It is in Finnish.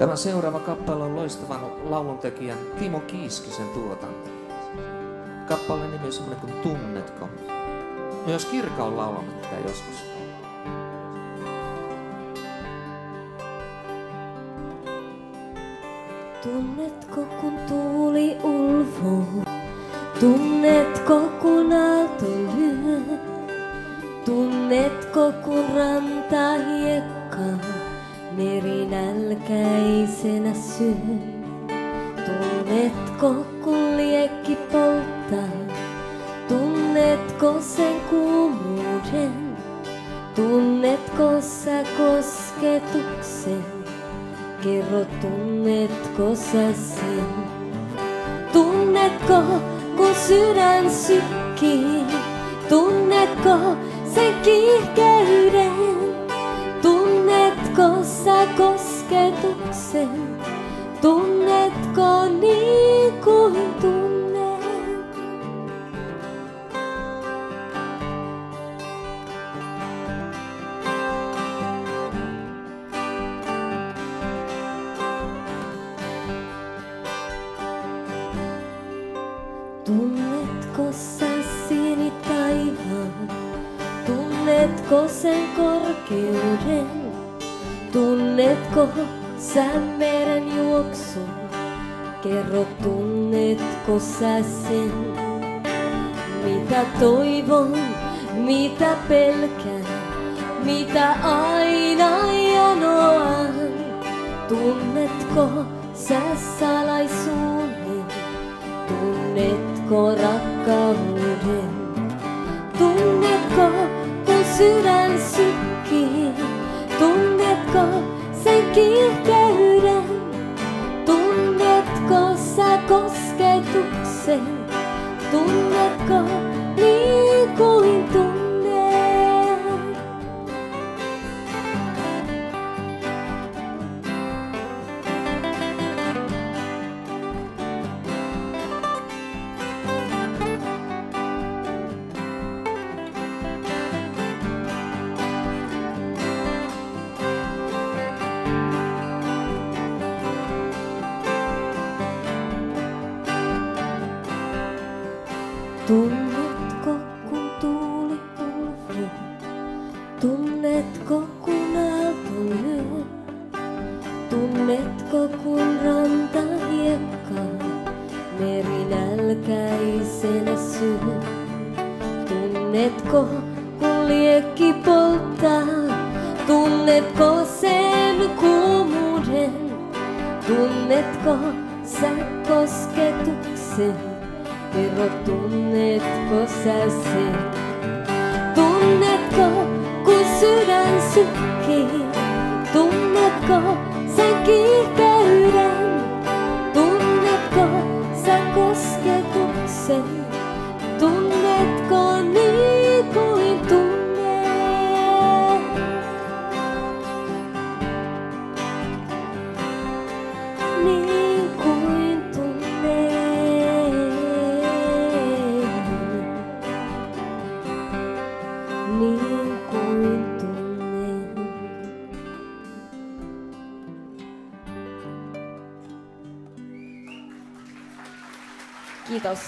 Tämä seuraava kappale on loistavan lauluntekijän Timo Kiiskisen tuotanto. Kappaleen nimi on semmoinen kuin Tunnetko. Myös Kirka on laulanut tätä joskus. Tunnetko kun tuuli ulvoo? Tunnetko kun aalto lyö? Tunnetko kun ranta hiekkaa meri nälkäisenä syö? Tunnetko kun liekki polttaa? Tunnetko sen kuumuuden? Tunnetko sä kosketuksen? Kerro, tunnetko sä sen? Tunnetko kun sydän sykkii? Tunnetko sen kiihkeyden? Tunnetko sä kosketuksen? Tunnetko niin kuin tunnet? Tunnetko sä sinitaivaan? Tunnetko sen korkeuden? Tunnetko sä meren juoksun? Kerro, tunnetko sä sen? Mitä toivon, mitä pelkään, mitä aina janoan? Tunnetko sä salaisuuden? Tunnetko rakkauden? Tunnetko kun sydän sykkii? Tunnetko sen kiihkeyden? Tunnetko sä kosketuksen? Tunnetko niin kuin tunnet? Tunnetko kun tuuli ulvoo? Tunnetko kun aalto lyö? Tunnetko kun ranta hiekkaa meri nälkäisenä syö? Tunnetko kun liekki polttaa? Tunnetko sen kuumuuden? Tunnetko sä kosketuksen? Kerro, tunnetko sä sen? Tunnetko kun sydän sykkii? Tunnetko sen kiihkeyden? Tunnetko sä kosketuksen? Tunnetko niin kuin tunnet? Niin kuin tunnet. Niin kuin tunnet. Kiitos.